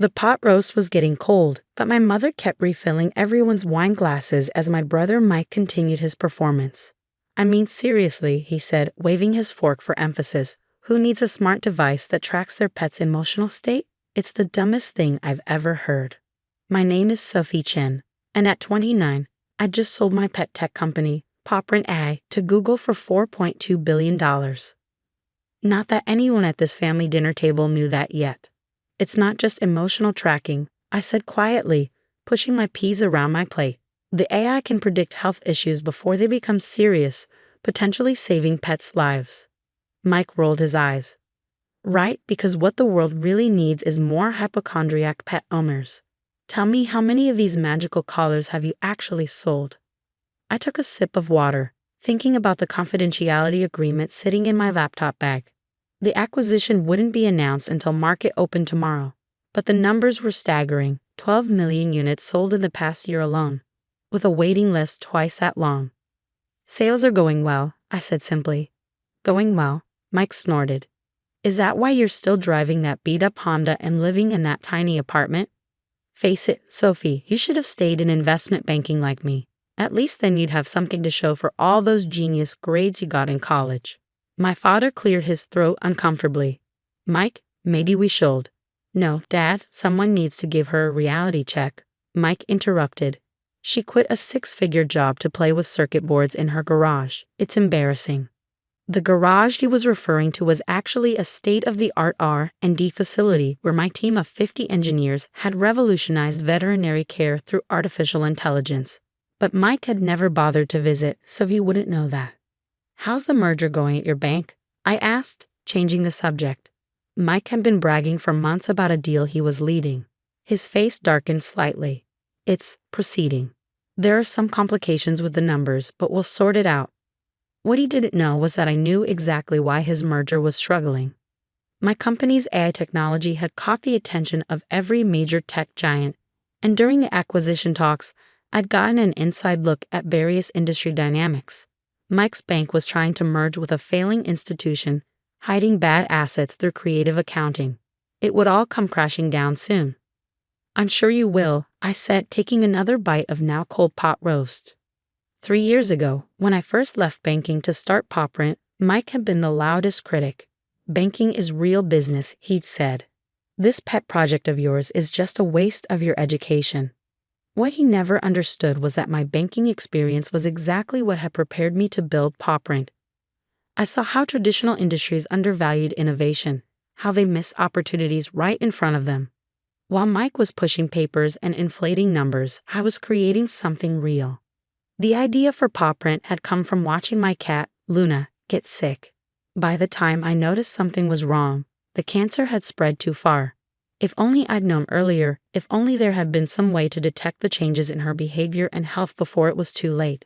The pot roast was getting cold, but my mother kept refilling everyone's wine glasses as my brother Mike continued his performance. I mean, seriously, he said, waving his fork for emphasis. Who needs a smart device that tracks their pet's emotional state? It's the dumbest thing I've ever heard. My name is Sophie Chen, and at 29, I just sold my pet tech company, Poprint AI, to Google for $4.2 billion. Not that anyone at this family dinner table knew that yet. It's not just emotional tracking, I said quietly, pushing my peas around my plate. The AI can predict health issues before they become serious, potentially saving pets' lives. Mike rolled his eyes. Right, because what the world really needs is more hypochondriac pet owners. Tell me, how many of these magical collars have you actually sold? I took a sip of water, thinking about the confidentiality agreement sitting in my laptop bag. The acquisition wouldn't be announced until market open tomorrow, but the numbers were staggering. 12 million units sold in the past year alone, with a waiting list twice that long. Sales are going well, I said simply. Going well, Mike snorted. Is that why you're still driving that beat-up Honda and living in that tiny apartment? Face it, Sophie, you should have stayed in investment banking like me. At least then you'd have something to show for all those genius grades you got in college. My father cleared his throat uncomfortably. Mike, maybe we should. No, Dad, someone needs to give her a reality check. Mike interrupted. She quit a 6-figure job to play with circuit boards in her garage. It's embarrassing. The garage he was referring to was actually a state-of-the-art R&D facility where my team of 50 engineers had revolutionized veterinary care through artificial intelligence. But Mike had never bothered to visit, so he wouldn't know that. How's the merger going at your bank? I asked, changing the subject. Mike had been bragging for months about a deal he was leading. His face darkened slightly. It's proceeding. There are some complications with the numbers, but we'll sort it out. What he didn't know was that I knew exactly why his merger was struggling. My company's AI technology had caught the attention of every major tech giant, and during the acquisition talks, I'd gotten an inside look at various industry dynamics. Mike's bank was trying to merge with a failing institution, hiding bad assets through creative accounting. It would all come crashing down soon. I'm sure you will, I said, taking another bite of now cold pot roast. 3 years ago, when I first left banking to start Poprint, Mike had been the loudest critic. Banking is real business, he'd said. This pet project of yours is just a waste of your education. What he never understood was that my banking experience was exactly what had prepared me to build Poprint. I saw how traditional industries undervalued innovation, how they missed opportunities right in front of them. While Mike was pushing papers and inflating numbers, I was creating something real. The idea for Poprint had come from watching my cat, Luna, get sick. By the time I noticed something was wrong, the cancer had spread too far. If only I'd known earlier, if only there had been some way to detect the changes in her behavior and health before it was too late.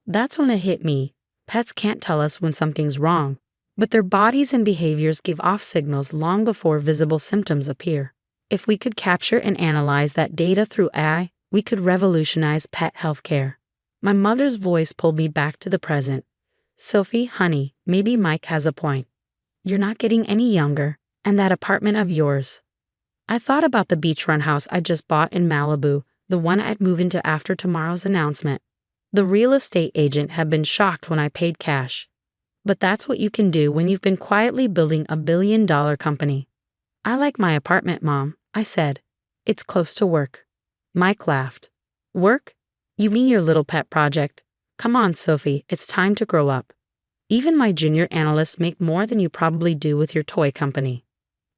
That's when it hit me. Pets can't tell us when something's wrong, but their bodies and behaviors give off signals long before visible symptoms appear. If we could capture and analyze that data through AI, we could revolutionize pet healthcare. My mother's voice pulled me back to the present. Sophie, honey, maybe Mike has a point. You're not getting any younger, and that apartment of yours. I thought about the beachfront house I just bought in Malibu, the one I'd move into after tomorrow's announcement. The real estate agent had been shocked when I paid cash. But that's what you can do when you've been quietly building a billion-dollar company. I like my apartment, Mom, I said. It's close to work. Mike laughed. Work? You mean your little pet project? Come on, Sophie, it's time to grow up. Even my junior analysts make more than you probably do with your toy company.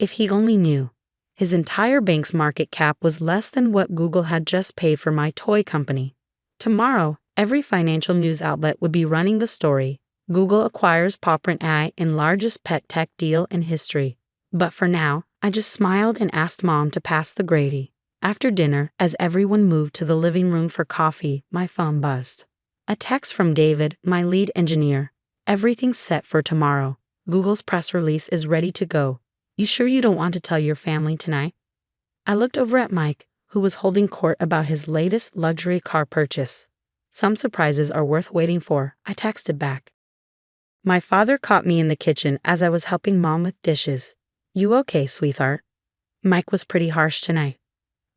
If he only knew. His entire bank's market cap was less than what Google had just paid for my toy company. Tomorrow, every financial news outlet would be running the story. Google acquires Poprint AI in largest pet tech deal in history. But for now, I just smiled and asked Mom to pass the gravy. After dinner, as everyone moved to the living room for coffee, my phone buzzed. A text from David, my lead engineer. Everything's set for tomorrow. Google's press release is ready to go. You sure you don't want to tell your family tonight? I looked over at Mike, who was holding court about his latest luxury car purchase. Some surprises are worth waiting for, I texted back. My father caught me in the kitchen as I was helping Mom with dishes. You okay, sweetheart? Mike was pretty harsh tonight.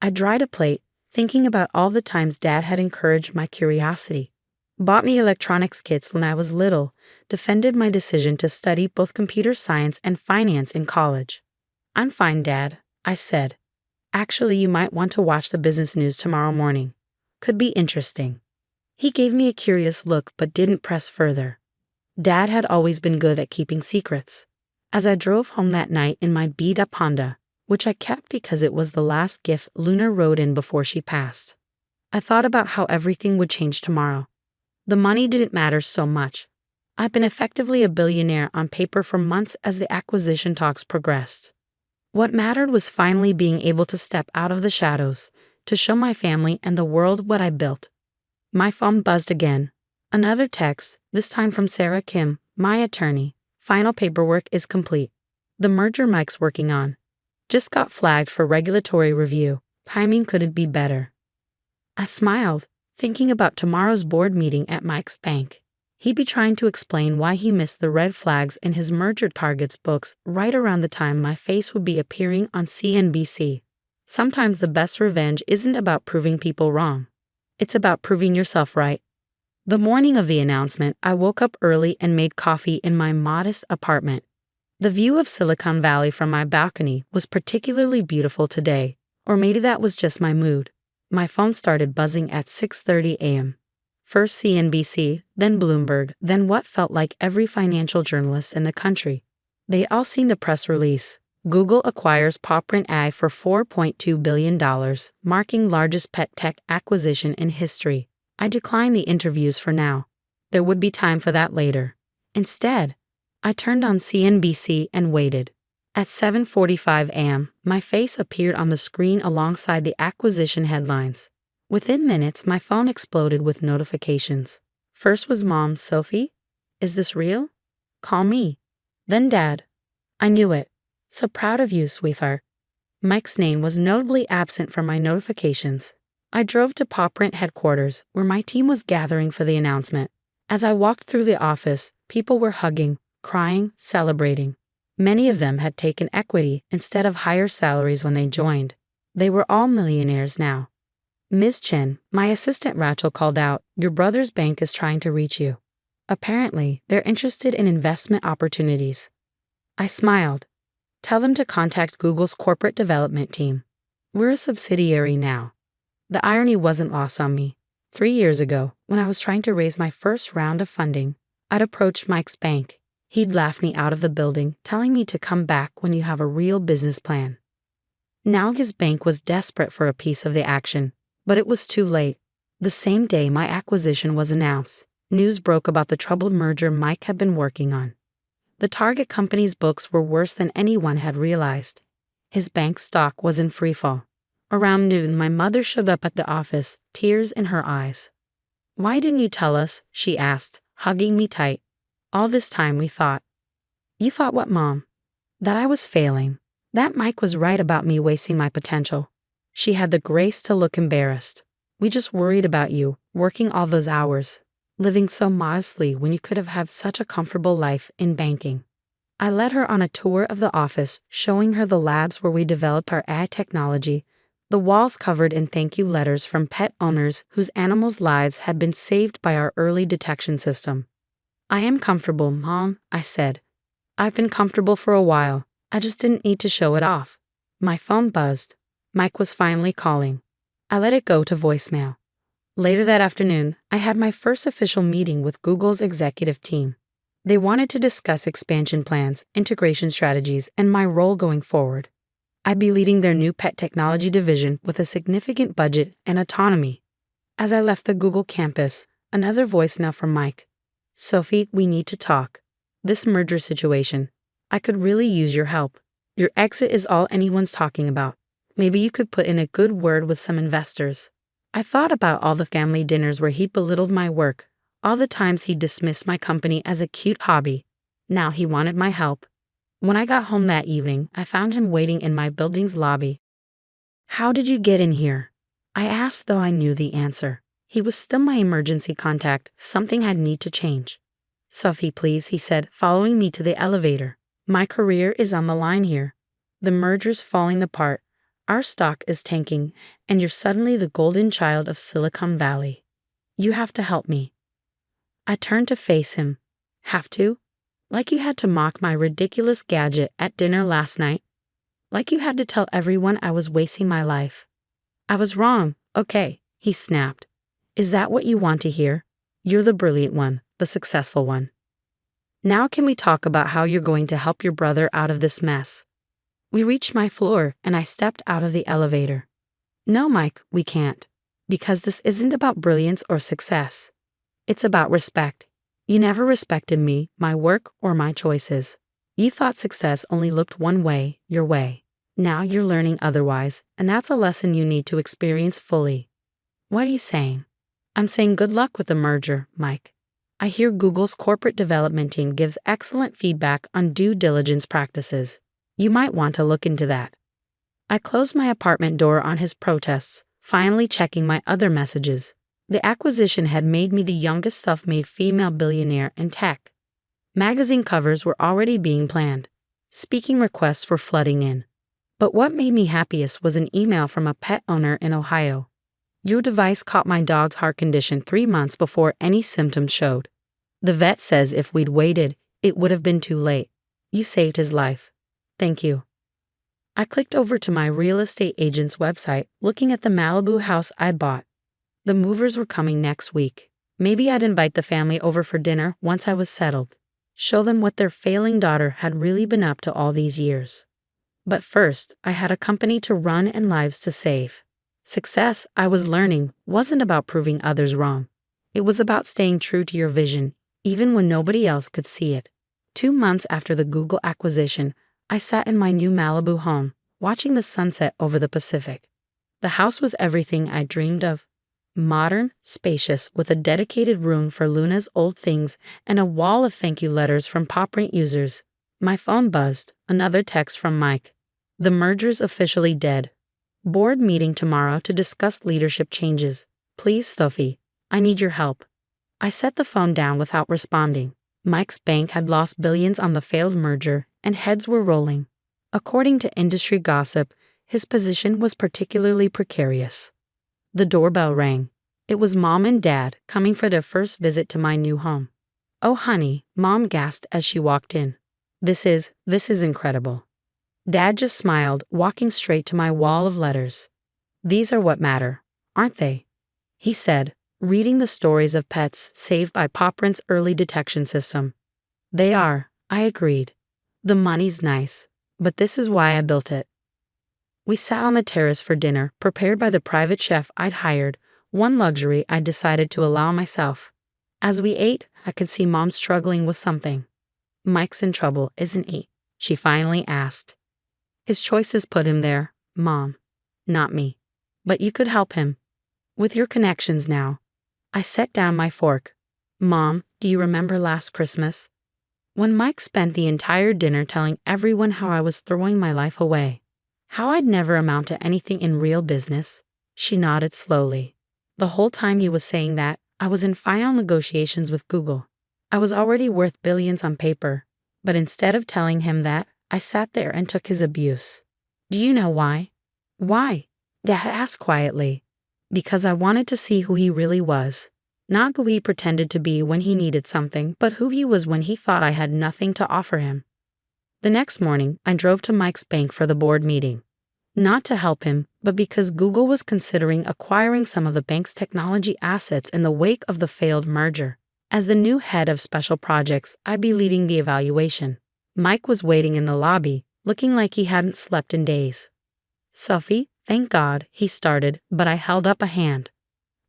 I dried a plate, thinking about all the times Dad had encouraged my curiosity. Bought me electronics kits when I was little, defended my decision to study both computer science and finance in college. "I'm fine, Dad," I said. "Actually, you might want to watch the business news tomorrow morning. Could be interesting." He gave me a curious look but didn't press further. Dad had always been good at keeping secrets. As I drove home that night in my beat-up Honda, which I kept because it was the last gift Luna rode in before she passed, I thought about how everything would change tomorrow. The money didn't matter so much. I'd been effectively a billionaire on paper for months as the acquisition talks progressed. What mattered was finally being able to step out of the shadows, to show my family and the world what I built. My phone buzzed again. Another text, this time from Sarah Kim, my attorney. "Final paperwork is complete. The merger Mike's working on just got flagged for regulatory review. Timing couldn't be better." I smiled, thinking about tomorrow's board meeting at Mike's bank. He'd be trying to explain why he missed the red flags in his merger targets books right around the time my face would be appearing on CNBC. Sometimes the best revenge isn't about proving people wrong. It's about proving yourself right. The morning of the announcement, I woke up early and made coffee in my modest apartment. The view of Silicon Valley from my balcony was particularly beautiful today, or maybe that was just my mood. My phone started buzzing at 6:30 a.m. First CNBC, then Bloomberg, then what felt like every financial journalist in the country. They all seen the press release. Google acquires PawPrint AI for $4.2 billion, marking largest pet tech acquisition in history. I declined the interviews for now. There would be time for that later. Instead, I turned on CNBC and waited. At 7:45 a.m., my face appeared on the screen alongside the acquisition headlines. Within minutes, my phone exploded with notifications. First was Mom, "Sophie? Is this real? Call me." Then Dad. I knew it. "So proud of you, sweetheart." Mike's name was notably absent from my notifications. I drove to PawPrint headquarters, where my team was gathering for the announcement. As I walked through the office, people were hugging, crying, celebrating. Many of them had taken equity instead of higher salaries when they joined. They were all millionaires now. "Ms. Chen," my assistant Rachel called out, "your brother's bank is trying to reach you. Apparently, they're interested in investment opportunities." I smiled. "Tell them to contact Google's corporate development team. We're a subsidiary now." The irony wasn't lost on me. 3 years ago, when I was trying to raise my first round of funding, I'd approached Mike's bank. He'd laughed me out of the building, telling me to come back when you have a real business plan. Now his bank was desperate for a piece of the action, but it was too late. The same day my acquisition was announced, news broke about the troubled merger Mike had been working on. The target company's books were worse than anyone had realized. His bank stock was in freefall. Around noon, my mother showed up at the office, tears in her eyes. "Why didn't you tell us?" she asked, hugging me tight. "All this time we thought." "You thought what, Mom?" "That I was failing. That Mike was right about me wasting my potential." She had the grace to look embarrassed. "We just worried about you, working all those hours, living so modestly when you could have had such a comfortable life in banking." I led her on a tour of the office, showing her the labs where we developed our AI technology, the walls covered in thank you letters from pet owners whose animals' lives had been saved by our early detection system. "I am comfortable, Mom," I said. "I've been comfortable for a while. I just didn't need to show it off." My phone buzzed. Mike was finally calling. I let it go to voicemail. Later that afternoon, I had my first official meeting with Google's executive team. They wanted to discuss expansion plans, integration strategies, and my role going forward. I'd be leading their new pet technology division with a significant budget and autonomy. As I left the Google campus, another voicemail from Mike. "Sophie, we need to talk. This merger situation. I could really use your help. Your exit is all anyone's talking about. Maybe you could put in a good word with some investors." I thought about all the family dinners where he belittled my work, all the times he dismissed my company as a cute hobby. Now he wanted my help. When I got home that evening, I found him waiting in my building's lobby. "How did you get in here?" I asked, though I knew the answer. He was still my emergency contact. Something had need to change. "Sophie, please," he said, following me to the elevator. "My career is on the line here. The merger's falling apart. Our stock is tanking, and you're suddenly the golden child of Silicon Valley. You have to help me." I turned to face him. "Have to? Like you had to mock my ridiculous gadget at dinner last night? Like you had to tell everyone I was wasting my life?" "I was wrong, okay," he snapped. "Is that what you want to hear? You're the brilliant one, the successful one. Now can we talk about how you're going to help your brother out of this mess?" We reached my floor, and I stepped out of the elevator. "No, Mike, we can't. Because this isn't about brilliance or success. It's about respect. You never respected me, my work, or my choices. You thought success only looked one way, your way. Now you're learning otherwise, and that's a lesson you need to experience fully." "What are you saying?" "I'm saying good luck with the merger, Mike. I hear Google's corporate development team gives excellent feedback on due diligence practices. You might want to look into that." I closed my apartment door on his protests, finally checking my other messages. The acquisition had made me the youngest self-made female billionaire in tech. Magazine covers were already being planned. Speaking requests were flooding in. But what made me happiest was an email from a pet owner in Ohio. "Your device caught my dog's heart condition 3 months before any symptoms showed. The vet says if we'd waited, it would have been too late. You saved his life. Thank you." I clicked over to my real estate agent's website, looking at the Malibu house I'd bought. The movers were coming next week. Maybe I'd invite the family over for dinner once I was settled. Show them what their failing daughter had really been up to all these years. But first, I had a company to run and lives to save. Success, I was learning, wasn't about proving others wrong. It was about staying true to your vision, even when nobody else could see it. 2 months after the Google acquisition, I sat in my new Malibu home, watching the sunset over the Pacific. The house was everything I dreamed of. Modern, spacious, with a dedicated room for Luna's old things and a wall of thank you letters from PopRent users. My phone buzzed, another text from Mike. "The merger's officially dead. Board meeting tomorrow to discuss leadership changes. Please, Sophie, I need your help." I set the phone down without responding. Mike's bank had lost billions on the failed merger, and heads were rolling. According to industry gossip, his position was particularly precarious. The doorbell rang. It was Mom and Dad coming for their first visit to my new home. "Oh, honey," Mom gasped as she walked in. This is incredible." Dad just smiled, walking straight to my wall of letters. "These are what matter, aren't they?" he said, reading the stories of pets saved by PopRent's early detection system. "They are," I agreed. "The money's nice, but this is why I built it." We sat on the terrace for dinner, prepared by the private chef I'd hired, one luxury I'd decided to allow myself. As we ate, I could see Mom struggling with something. "Mike's in trouble, isn't he?" she finally asked. "His choices put him there, Mom. Not me. But you could help him. With your connections now." I set down my fork. "Mom, do you remember last Christmas? When Mike spent the entire dinner telling everyone how I was throwing my life away. How I'd never amount to anything in real business?" She nodded slowly. "The whole time he was saying that, I was in final negotiations with Google. I was already worth billions on paper. But instead of telling him that, I sat there and took his abuse. Do you know why?" "Why?" Dad asked quietly. "Because I wanted to see who he really was. Not who he pretended to be when he needed something, but who he was when he thought I had nothing to offer him." The next morning, I drove to Mike's bank for the board meeting. Not to help him, but because Google was considering acquiring some of the bank's technology assets in the wake of the failed merger. As the new head of special projects, I'd be leading the evaluation. Mike was waiting in the lobby, looking like he hadn't slept in days. "Sophie, thank God," he started, but I held up a hand.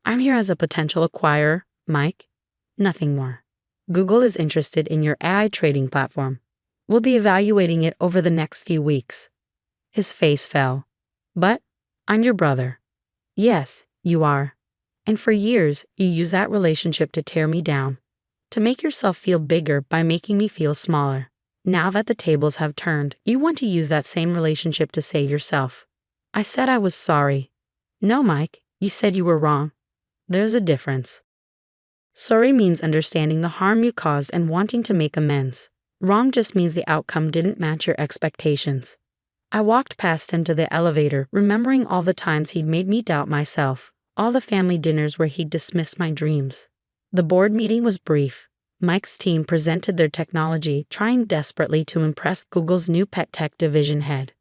"I'm here as a potential acquirer, Mike. Nothing more. Google is interested in your AI trading platform. We'll be evaluating it over the next few weeks." His face fell. "But I'm your brother." "Yes, you are. And for years, you used that relationship to tear me down, to make yourself feel bigger by making me feel smaller. Now that the tables have turned, you want to use that same relationship to save yourself." I said I was sorry. "No, Mike, you said you were wrong. There's a difference. Sorry means understanding the harm you caused and wanting to make amends. Wrong just means the outcome didn't match your expectations." I walked past him to the elevator, remembering all the times he'd made me doubt myself, all the family dinners where he'd dismissed my dreams. The board meeting was brief. Mike's team presented their technology, trying desperately to impress Google's new pet tech division head.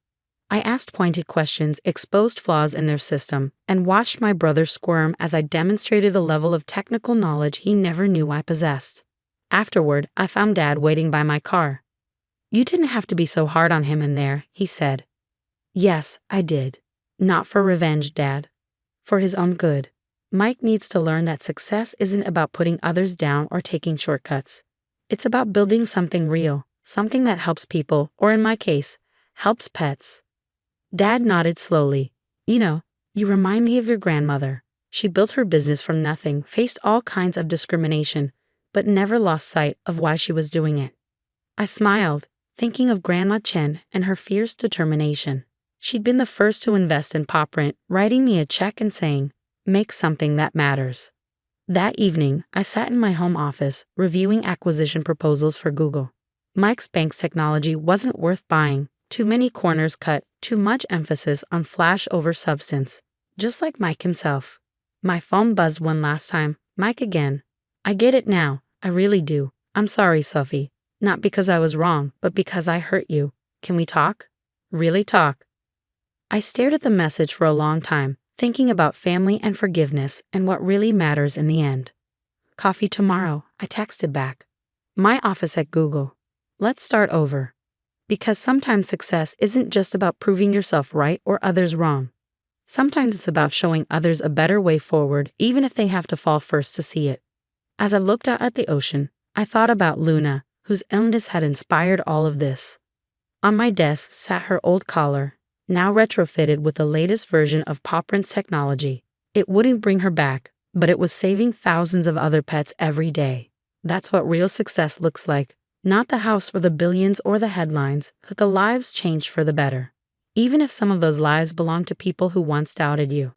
I asked pointed questions, exposed flaws in their system, and watched my brother squirm as I demonstrated a level of technical knowledge he never knew I possessed. Afterward, I found Dad waiting by my car. "You didn't have to be so hard on him in there," he said. "Yes, I did. Not for revenge, Dad. For his own good. Mike needs to learn that success isn't about putting others down or taking shortcuts. It's about building something real, something that helps people, or in my case, helps pets." Dad nodded slowly. You remind me of your grandmother. She built her business from nothing, faced all kinds of discrimination, but never lost sight of why she was doing it." I smiled, thinking of Grandma Chen and her fierce determination. She'd been the first to invest in PopRent, writing me a check and saying, "Make something that matters." That evening, I sat in my home office, reviewing acquisition proposals for Google. Mike's bank's technology wasn't worth buying. Too many corners cut, too much emphasis on flash over substance. Just like Mike himself. My phone buzzed one last time. Mike again. "I get it now. I really do. I'm sorry, Sophie. Not because I was wrong, but because I hurt you. Can we talk? Really talk?" I stared at the message for a long time, thinking about family and forgiveness and what really matters in the end. "Coffee tomorrow," I texted back. "My office at Google. Let's start over." Because sometimes success isn't just about proving yourself right or others wrong. Sometimes it's about showing others a better way forward, even if they have to fall first to see it. As I looked out at the ocean, I thought about Luna, whose illness had inspired all of this. On my desk sat her old collar, now retrofitted with the latest version of PopRent's technology. It wouldn't bring her back, but it was saving thousands of other pets every day. That's what real success looks like. Not the house or the billions or the headlines, but the lives changed for the better. Even if some of those lives belong to people who once doubted you.